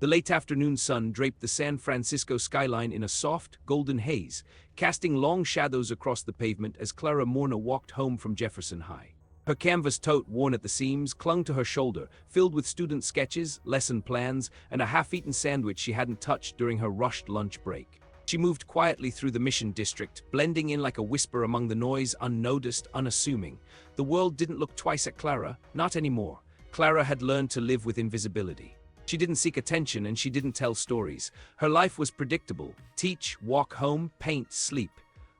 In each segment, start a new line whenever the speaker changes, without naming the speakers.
The late afternoon sun draped the San Francisco skyline in a soft, golden haze, casting long shadows across the pavement as Clara Moreno walked home from Jefferson High. Her canvas tote, worn at the seams, clung to her shoulder, filled with student sketches, lesson plans, and a half-eaten sandwich she hadn't touched during her rushed lunch break. She moved quietly through the Mission District, blending in like a whisper among the noise, unnoticed, unassuming. The world didn't look twice at Clara, not anymore. Clara had learned to live with invisibility. She didn't seek attention and she didn't tell stories. Her life was predictable: teach, walk home, paint, sleep.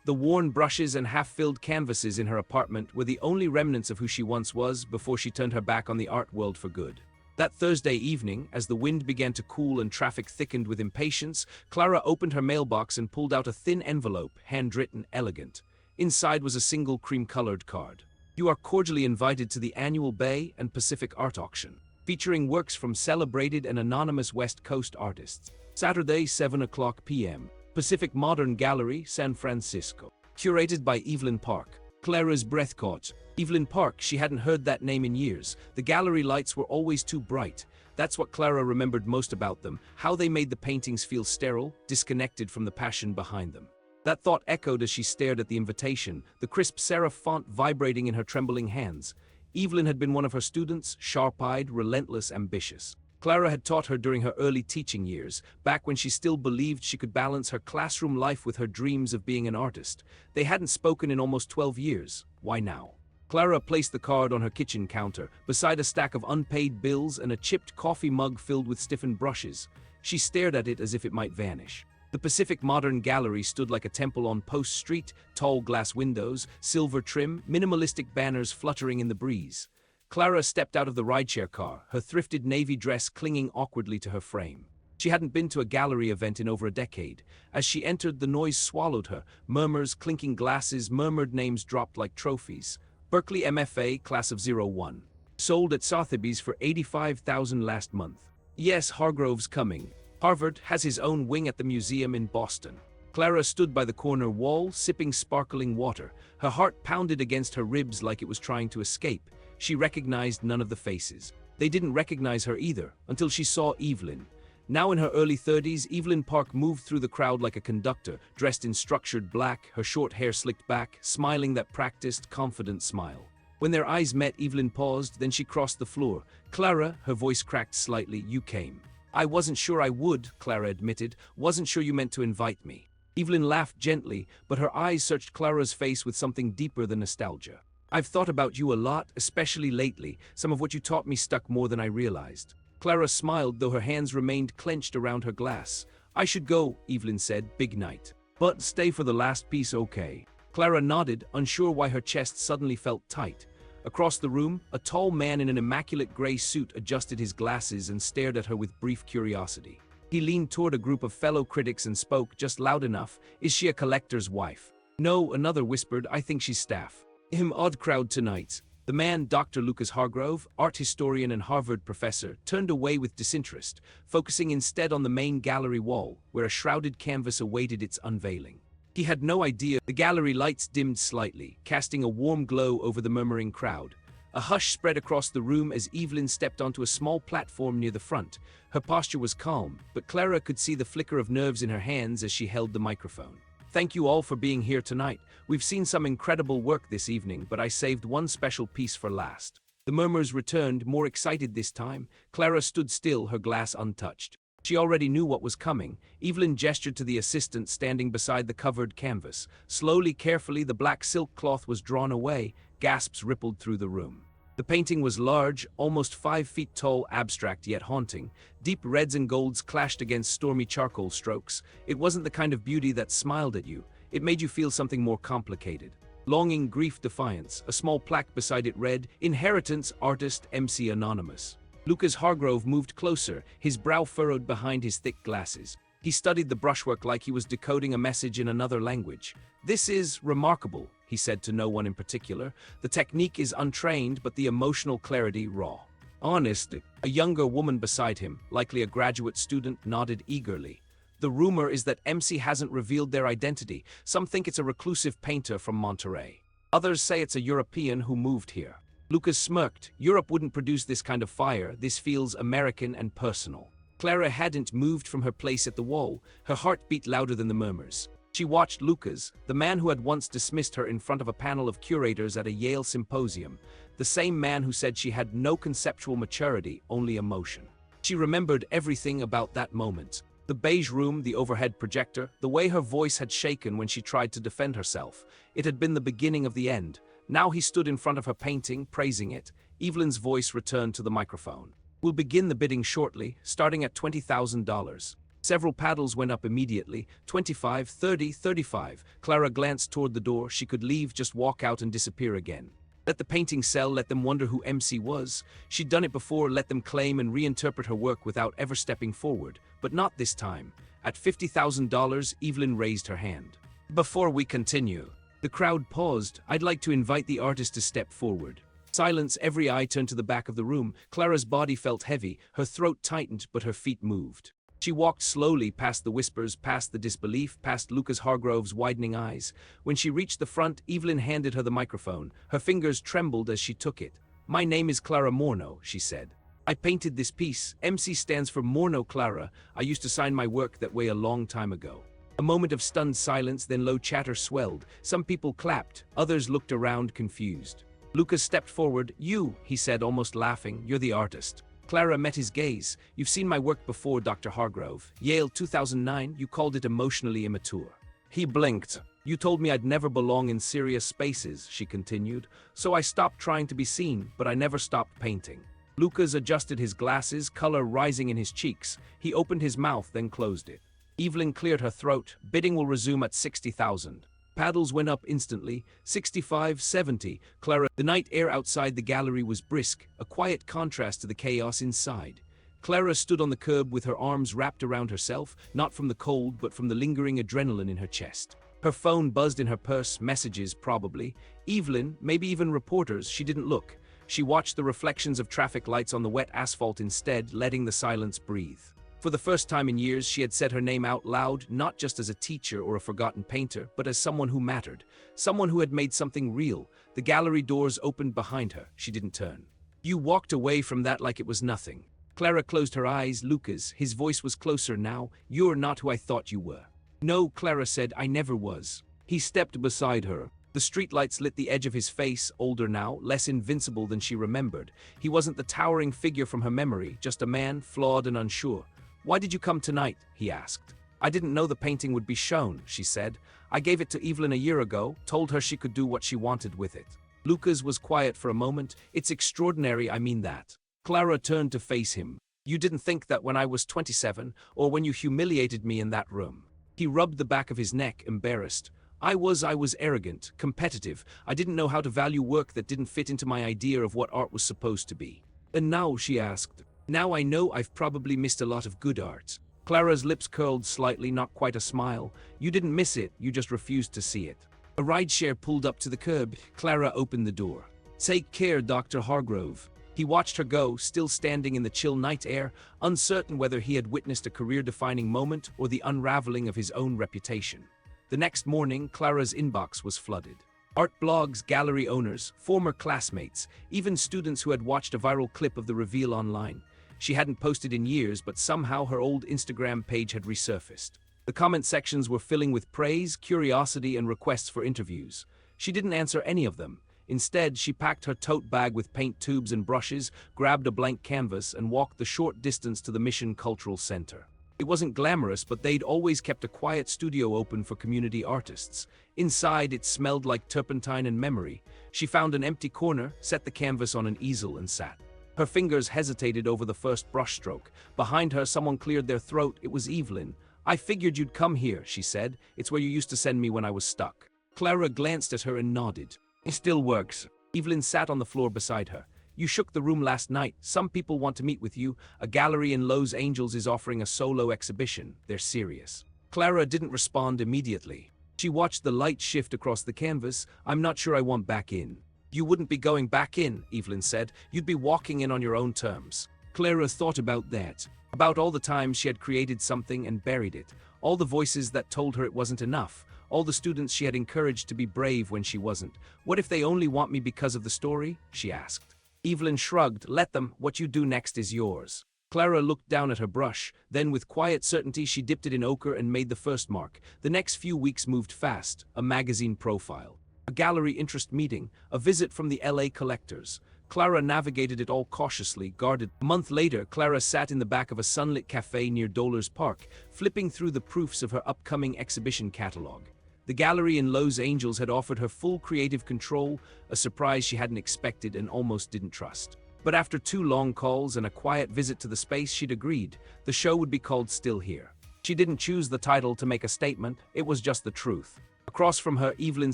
The worn brushes and half-filled canvases in her apartment were the only remnants of who she once was before she turned her back on the art world for good. That Thursday evening, as the wind began to cool and traffic thickened with impatience, Clara opened her mailbox and pulled out a thin envelope, handwritten, elegant. Inside was a single cream-colored card. "You are cordially invited to the annual Bay and Pacific Art Auction, featuring works from celebrated and anonymous West Coast artists. Saturday, 7 p.m. Pacific Modern Gallery, San Francisco. Curated by Evelyn Park." Clara's breath caught. Evelyn Park, she hadn't heard that name in years. The gallery lights were always too bright. That's what Clara remembered most about them, how they made the paintings feel sterile, disconnected from the passion behind them. That thought echoed as she stared at the invitation, the crisp serif font vibrating in her trembling hands. Evelyn had been one of her students, sharp-eyed, relentless, ambitious. Clara had taught her during her early teaching years, back when she still believed she could balance her classroom life with her dreams of being an artist. They hadn't spoken in almost 12 years. Why now? Clara placed the card on her kitchen counter, beside a stack of unpaid bills and a chipped coffee mug filled with stiffened brushes. She stared at it as if it might vanish. The Pacific Modern Gallery stood like a temple on Post Street, tall glass windows, silver trim, minimalistic banners fluttering in the breeze. Clara stepped out of the rideshare car, her thrifted navy dress clinging awkwardly to her frame. She hadn't been to a gallery event in over a decade. As she entered, the noise swallowed her. Murmurs, clinking glasses, murmured names dropped like trophies. Berkeley MFA, class of '01. Sold at Sotheby's for $85,000 last month. Yes, Hargrove's coming. Harvard has his own wing at the museum in Boston. Clara stood by the corner wall, sipping sparkling water. Her heart pounded against her ribs like it was trying to escape. She recognized none of the faces. They didn't recognize her either, until she saw Evelyn. Now in her early 30s, Evelyn Park moved through the crowd like a conductor, dressed in structured black, her short hair slicked back, smiling that practiced, confident smile. When their eyes met, Evelyn paused, then she crossed the floor. "Clara," her voice cracked slightly, "you came." "I wasn't sure I would," Clara admitted. "Wasn't sure you meant to invite me." Evelyn laughed gently, but her eyes searched Clara's face with something deeper than nostalgia. "I've thought about you a lot, especially lately. Some of what you taught me stuck more than I realized." Clara smiled, though her hands remained clenched around her glass. "I should go," Evelyn said, "big night. But stay for the last piece, okay?" Clara nodded, unsure why her chest suddenly felt tight. Across the room, a tall man in an immaculate gray suit adjusted his glasses and stared at her with brief curiosity. He leaned toward a group of fellow critics and spoke, just loud enough, "Is she a collector's wife?" "No," another whispered, "I think she's staff." Odd crowd tonight." The man, Dr. Lucas Hargrove, art historian and Harvard professor, turned away with disinterest, focusing instead on the main gallery wall, where a shrouded canvas awaited its unveiling. He had no idea. The gallery lights dimmed slightly, casting a warm glow over the murmuring crowd. A hush spread across the room as Evelyn stepped onto a small platform near the front. Her posture was calm, but Clara could see the flicker of nerves in her hands as she held the microphone. "Thank you all for being here tonight. We've seen some incredible work this evening, but I saved one special piece for last." The murmurs returned, more excited this time. Clara stood still, her glass untouched. She already knew what was coming. Evelyn gestured to the assistant standing beside the covered canvas. Slowly, carefully, the black silk cloth was drawn away. Gasps rippled through the room. The painting was large, almost 5 feet tall, abstract yet haunting. Deep reds and golds clashed against stormy charcoal strokes. It wasn't the kind of beauty that smiled at you. It made you feel something more complicated. Longing, grief, defiance. A small plaque beside it read, "Inheritance, Artist, MC Anonymous." Lucas Hargrove moved closer, his brow furrowed behind his thick glasses. He studied the brushwork like he was decoding a message in another language. "This is remarkable," he said to no one in particular. "The technique is untrained, but the emotional clarity raw." "Honest," a younger woman beside him, likely a graduate student, nodded eagerly. "The rumor is that MC hasn't revealed their identity. Some think it's a reclusive painter from Monterey. Others say it's a European who moved here." Lucas smirked. "Europe wouldn't produce this kind of fire. This feels American and personal." Clara hadn't moved from her place at the wall, her heart beat louder than the murmurs. She watched Lucas, the man who had once dismissed her in front of a panel of curators at a Yale symposium, the same man who said she had no conceptual maturity, only emotion. She remembered everything about that moment. The beige room, the overhead projector, the way her voice had shaken when she tried to defend herself. It had been the beginning of the end. Now he stood in front of her painting, praising it. Evelyn's voice returned to the microphone. "We'll begin the bidding shortly, starting at $20,000. Several paddles went up immediately. 25, 30, 35. Clara glanced toward the door. She could leave, just walk out and disappear again. Let the painting sell, let them wonder who MC was. She'd done it before, let them claim and reinterpret her work without ever stepping forward. But not this time. At $50,000, Evelyn raised her hand. "Before we continue." The crowd paused. "I'd like to invite the artist to step forward." Silence, every eye turned to the back of the room. Clara's body felt heavy, her throat tightened, but her feet moved. She walked slowly past the whispers, past the disbelief, past Lucas Hargrove's widening eyes. When she reached the front, Evelyn handed her the microphone. Her fingers trembled as she took it. "My name is Clara Moreno," she said. "I painted this piece. MC stands for Moreno Clara. I used to sign my work that way a long time ago." A moment of stunned silence, then low chatter swelled. Some people clapped, others looked around confused. Lucas stepped forward. "You," he said, almost laughing, "you're the artist." Clara met his gaze. "You've seen my work before, Dr. Hargrove. Yale 2009, you called it emotionally immature." He blinked. "You told me I'd never belong in serious spaces," she continued. "So I stopped trying to be seen, but I never stopped painting." Lucas adjusted his glasses, color rising in his cheeks. He opened his mouth, then closed it. Evelyn cleared her throat. "Bidding will resume at 60,000. Paddles went up instantly. 65, 70. Clara. The night air outside the gallery was brisk, a quiet contrast to the chaos inside. Clara stood on the curb with her arms wrapped around herself, not from the cold but from the lingering adrenaline in her chest. Her phone buzzed in her purse, messages probably. Evelyn, maybe even reporters. She didn't look. She watched the reflections of traffic lights on the wet asphalt instead, letting the silence breathe. For the first time in years, she had said her name out loud, not just as a teacher or a forgotten painter, but as someone who mattered, someone who had made something real. The gallery doors opened behind her. She didn't turn. "You walked away from that like it was nothing." Clara closed her eyes. "Lucas," his voice was closer now, "you're not who I thought you were." "No," Clara said, "I never was." He stepped beside her. The streetlights lit the edge of his face, older now, less invincible than she remembered. He wasn't the towering figure from her memory, just a man, flawed and unsure. "Why did you come tonight?" he asked. "I didn't know the painting would be shown," she said. "I gave it to Evelyn a year ago, told her she could do what she wanted with it." Lucas was quiet for a moment. "It's extraordinary, I mean that." Clara turned to face him. "You didn't think that when I was 27, or when you humiliated me in that room." He rubbed the back of his neck, embarrassed. I was arrogant, competitive. I didn't know how to value work that didn't fit into my idea of what art was supposed to be." "And now?" she asked. "Now I know I've probably missed a lot of good art." Clara's lips curled slightly, not quite a smile. "You didn't miss it, you just refused to see it." A rideshare pulled up to the curb. Clara opened the door. "Take care, Dr. Hargrove." He watched her go, still standing in the chill night air, uncertain whether he had witnessed a career-defining moment or the unraveling of his own reputation. The next morning, Clara's inbox was flooded. Art blogs, gallery owners, former classmates, even students who had watched a viral clip of the reveal online. She hadn't posted in years, but somehow her old Instagram page had resurfaced. The comment sections were filling with praise, curiosity, and requests for interviews. She didn't answer any of them. Instead, she packed her tote bag with paint tubes and brushes, grabbed a blank canvas, and walked the short distance to the Mission Cultural Center. It wasn't glamorous, but they'd always kept a quiet studio open for community artists. Inside, it smelled like turpentine and memory. She found an empty corner, set the canvas on an easel, and sat. Her fingers hesitated over the first brushstroke. Behind her, someone cleared their throat. It was Evelyn. "I figured you'd come here," she said. "It's where you used to send me when I was stuck." Clara glanced at her and nodded. "It still works." Evelyn sat on the floor beside her. "You shook the room last night. Some people want to meet with you. A gallery in Los Angeles is offering a solo exhibition. They're serious." Clara didn't respond immediately. She watched the light shift across the canvas. "I'm not sure I want back in." "You wouldn't be going back in," Evelyn said. "You'd be walking in on your own terms." Clara thought about that. About all the times she had created something and buried it. All the voices that told her it wasn't enough. All the students she had encouraged to be brave when she wasn't. "What if they only want me because of the story?" she asked. Evelyn shrugged. "Let them. What you do next is yours." Clara looked down at her brush, then with quiet certainty she dipped it in ochre and made the first mark. The next few weeks moved fast, a magazine profile, a gallery interest meeting, a visit from the LA collectors. Clara navigated it all cautiously, guarded. A month later, Clara sat in the back of a sunlit cafe near Dollars Park, flipping through the proofs of her upcoming exhibition catalog. The gallery in Los Angeles had offered her full creative control, a surprise she hadn't expected and almost didn't trust. But after 2 long calls and a quiet visit to the space, she'd agreed. The show would be called Still Here. She didn't choose the title to make a statement, it was just the truth. Across from her, Evelyn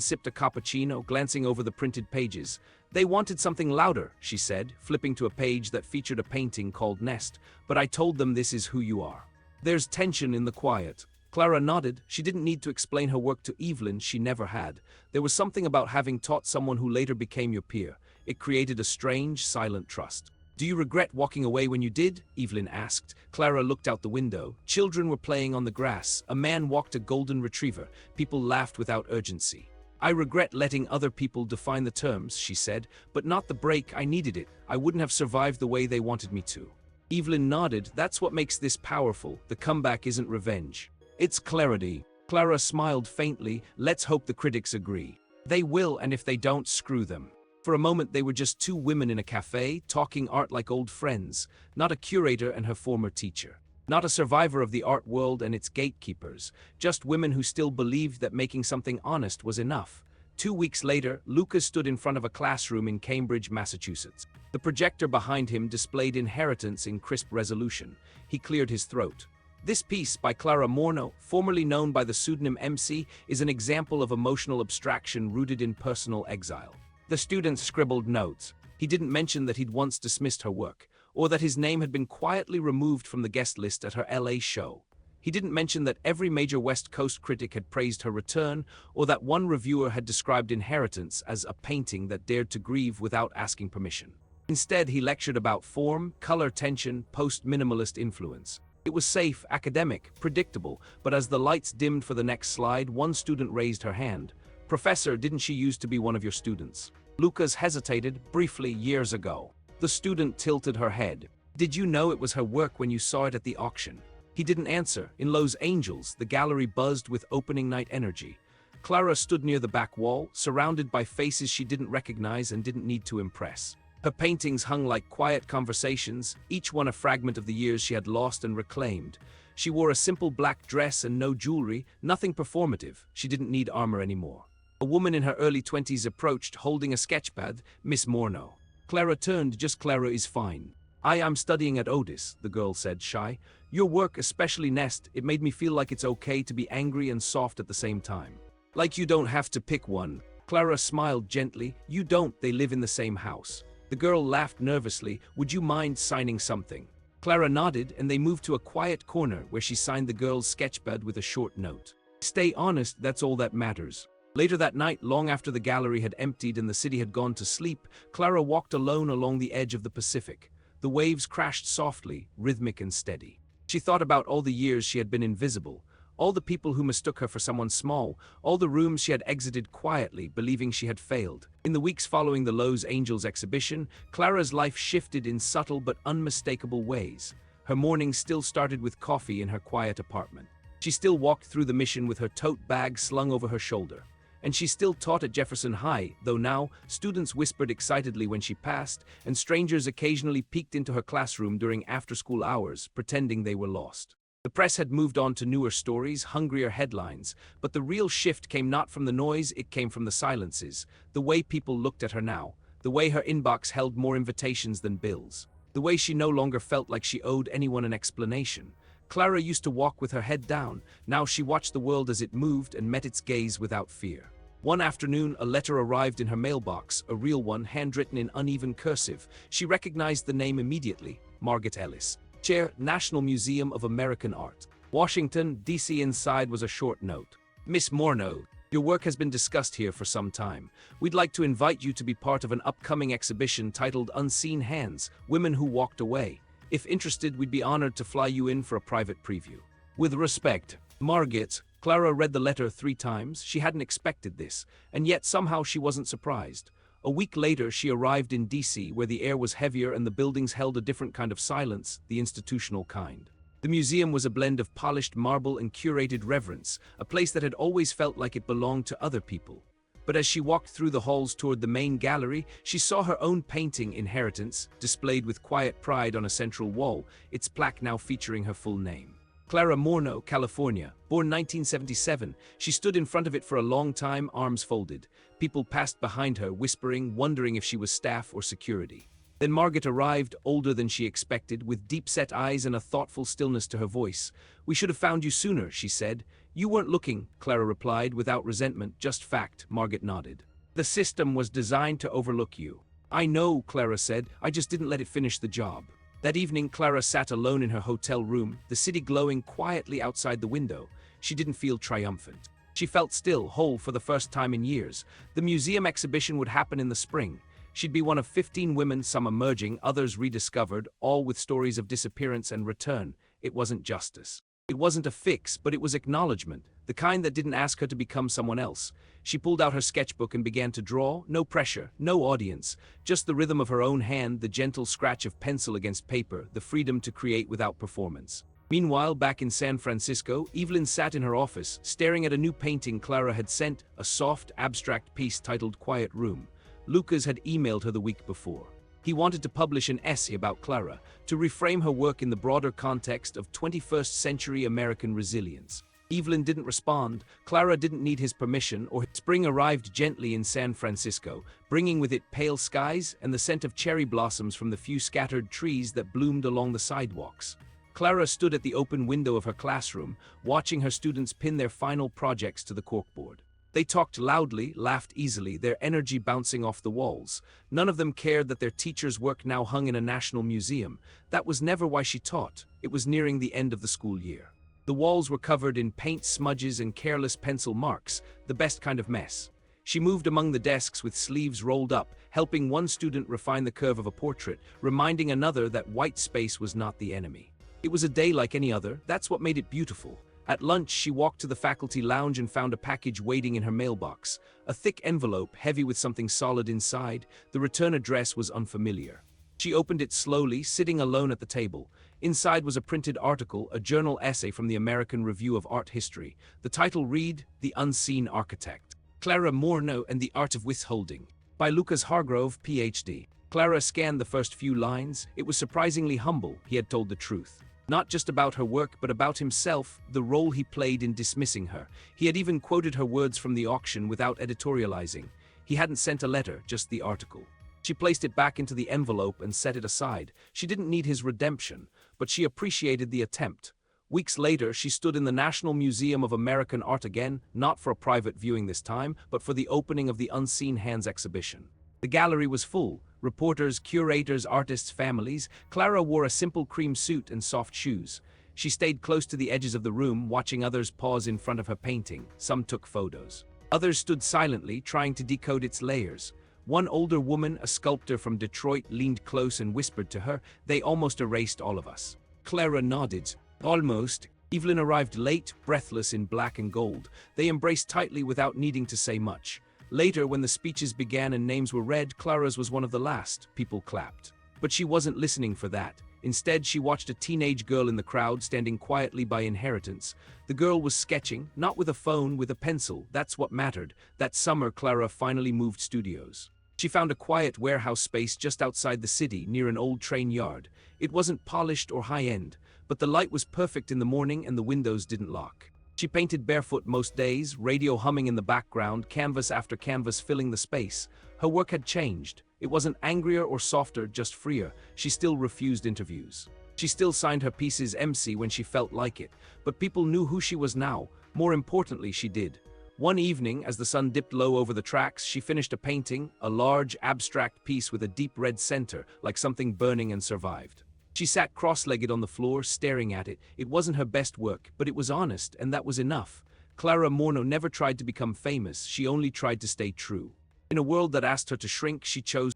sipped a cappuccino, glancing over the printed pages. "They wanted something louder," she said, flipping to a page that featured a painting called Nest, "but I told them this is who you are. There's tension in the quiet." Clara nodded. She didn't need to explain her work to Evelyn, she never had. There was something about having taught someone who later became your peer. It created a strange, silent trust. "Do you regret walking away when you did?" Evelyn asked. Clara looked out the window. Children were playing on the grass. A man walked a golden retriever. People laughed without urgency. "I regret letting other people define the terms," she said, "but not the break. I needed it. I wouldn't have survived the way they wanted me to." Evelyn nodded. "That's what makes this powerful. The comeback isn't revenge. It's clarity." Clara smiled faintly. "Let's hope the critics agree." "They will, and if they don't, screw them." For a moment they were just 2 women in a cafe, talking art like old friends, not a curator and her former teacher, not a survivor of the art world and its gatekeepers, just women who still believed that making something honest was enough. 2 weeks later, Lucas stood in front of a classroom in Cambridge, Massachusetts. The projector behind him displayed Inheritance in crisp resolution. He cleared his throat. "This piece, by Clara Moreno, formerly known by the pseudonym MC, is an example of emotional abstraction rooted in personal exile." The students scribbled notes. He didn't mention that he'd once dismissed her work, or that his name had been quietly removed from the guest list at her LA show. He didn't mention that every major West Coast critic had praised her return, or that one reviewer had described Inheritance as a painting that dared to grieve without asking permission. Instead, he lectured about form, color tension, post-minimalist influence. It was safe, academic, predictable, but as the lights dimmed for the next slide, one student raised her hand. "Professor, didn't she used to be one of your students?" Lucas hesitated, briefly, years ago. The student tilted her head. "Did you know it was her work when you saw it at the auction?" He didn't answer. In Los Angeles, the gallery buzzed with opening night energy. Clara stood near the back wall, surrounded by faces she didn't recognize and didn't need to impress. Her paintings hung like quiet conversations, each one a fragment of the years she had lost and reclaimed. She wore a simple black dress and no jewelry, nothing performative. She didn't need armor anymore. A woman in her early 20s approached, holding a sketchpad. "Miss Moreno." Clara turned. "Just Clara is fine. I'm studying at Otis," the girl said, shy. "Your work, especially Nest, it made me feel like it's okay to be angry and soft at the same time. Like you don't have to pick one." Clara smiled gently. "You don't, they live in the same house." The girl laughed nervously. "Would you mind signing something?" Clara nodded, and they moved to a quiet corner where she signed the girl's sketchpad with a short note. "Stay honest, that's all that matters." Later that night, long after the gallery had emptied and the city had gone to sleep, Clara walked alone along the edge of the Pacific. The waves crashed softly, rhythmic and steady. She thought about all the years she had been invisible, all the people who mistook her for someone small, all the rooms she had exited quietly, believing she had failed. In the weeks following the Los Angeles exhibition, Clara's life shifted in subtle but unmistakable ways. Her mornings still started with coffee in her quiet apartment. She still walked through the mission with her tote bag slung over her shoulder. And she still taught at Jefferson High, though now, students whispered excitedly when she passed, and strangers occasionally peeked into her classroom during after-school hours, pretending they were lost. The press had moved on to newer stories, hungrier headlines, but the real shift came not from the noise, it came from the silences, the way people looked at her now, the way her inbox held more invitations than bills, the way she no longer felt like she owed anyone an explanation. Clara used to walk with her head down. Now she watched the world as it moved and met its gaze without fear. One afternoon, a letter arrived in her mailbox, a real one, handwritten in uneven cursive. She recognized the name immediately, Margaret Ellis. Chair, National Museum of American Art. Washington, D.C. Inside was a short note. "Miss Moreno, your work has been discussed here for some time. We'd like to invite you to be part of an upcoming exhibition titled Unseen Hands, Women Who Walked Away. If interested, we'd be honored to fly you in for a private preview. With respect, Margaret." Clara read the letter 3 times. She hadn't expected this, and yet somehow she wasn't surprised. A week later, she arrived in DC, where the air was heavier and the buildings held a different kind of silence, the institutional kind. The museum was a blend of polished marble and curated reverence, a place that had always felt like it belonged to other people. But as she walked through the halls toward the main gallery, she saw her own painting, Inheritance, displayed with quiet pride on a central wall, its plaque now featuring her full name. Clara Moreno, California, born 1977, she stood in front of it for a long time, arms folded. People passed behind her, whispering, wondering if she was staff or security. Then Margaret arrived, older than she expected, with deep-set eyes and a thoughtful stillness to her voice. "We should have found you sooner," she said. "You weren't looking," Clara replied, without resentment, "just fact," Margaret nodded. "The system was designed to overlook you." "I know," Clara said, "I just didn't let it finish the job." That evening, Clara sat alone in her hotel room, the city glowing quietly outside the window. She didn't feel triumphant. She felt still, whole for the first time in years. The museum exhibition would happen in the spring. She'd be one of 15 women, some emerging, others rediscovered, all with stories of disappearance and return. It wasn't justice. It wasn't a fix, but it was acknowledgement, the kind that didn't ask her to become someone else. She pulled out her sketchbook and began to draw, no pressure, no audience, just the rhythm of her own hand, the gentle scratch of pencil against paper, the freedom to create without performance. Meanwhile, back in San Francisco, Evelyn sat in her office, staring at a new painting Clara had sent, a soft, abstract piece titled Quiet Room. Lucas had emailed her the week before. He wanted to publish an essay about Clara, to reframe her work in the broader context of 21st century American resilience. Evelyn didn't respond. Clara didn't need his permission, or spring arrived gently in San Francisco, bringing with it pale skies and the scent of cherry blossoms from the few scattered trees that bloomed along the sidewalks. Clara stood at the open window of her classroom, watching her students pin their final projects to the corkboard. They talked loudly, laughed easily, their energy bouncing off the walls. None of them cared that their teacher's work now hung in a national museum. That was never why she taught. It was nearing the end of the school year. The walls were covered in paint smudges and careless pencil marks, the best kind of mess. She moved among the desks with sleeves rolled up, helping one student refine the curve of a portrait, reminding another that white space was not the enemy. It was a day like any other. That's what made it beautiful. At lunch, she walked to the faculty lounge and found a package waiting in her mailbox. A thick envelope, heavy with something solid inside. The return address was unfamiliar. She opened it slowly, sitting alone at the table. Inside was a printed article, a journal essay from the American Review of Art History. The title read, "The Unseen Architect. Clara Moreno and the Art of Withholding," by Lucas Hargrove, Ph.D. Clara scanned the first few lines. It was surprisingly humble. He had told the truth. Not just about her work, but about himself, the role he played in dismissing her. He had even quoted her words from the auction without editorializing. He hadn't sent a letter, just the article. She placed it back into the envelope and set it aside. She didn't need his redemption, but she appreciated the attempt. Weeks later, she stood in the National Museum of American Art again, not for a private viewing this time, but for the opening of the Unseen Hands exhibition. The gallery was full. Reporters, curators, artists, families. Clara wore a simple cream suit and soft shoes. She stayed close to the edges of the room, watching others pause in front of her painting. Some took photos. Others stood silently, trying to decode its layers. One older woman, a sculptor from Detroit, leaned close and whispered to her, "They almost erased all of us." Clara nodded. "Almost." Evelyn arrived late, breathless in black and gold. They embraced tightly without needing to say much. Later, when the speeches began and names were read, Clara's was one of the last. People clapped. But she wasn't listening for that. Instead, she watched a teenage girl in the crowd standing quietly by Inheritance. The girl was sketching, not with a phone, with a pencil. That's what mattered. That summer, Clara finally moved studios. She found a quiet warehouse space just outside the city, near an old train yard. It wasn't polished or high-end, but the light was perfect in the morning and the windows didn't lock. She painted barefoot most days, radio humming in the background, canvas after canvas filling the space. Her work had changed. It wasn't angrier or softer, just freer. She still refused interviews. She still signed her pieces MC when she felt like it. But people knew who she was now. More importantly, she did. One evening, as the sun dipped low over the tracks, she finished a painting, a large, abstract piece with a deep red center, like something burning and survived. She sat cross-legged on the floor, staring at it. It wasn't her best work, but it was honest, and that was enough. Clara Moreno never tried to become famous. She only tried to stay true. In a world that asked her to shrink, she chose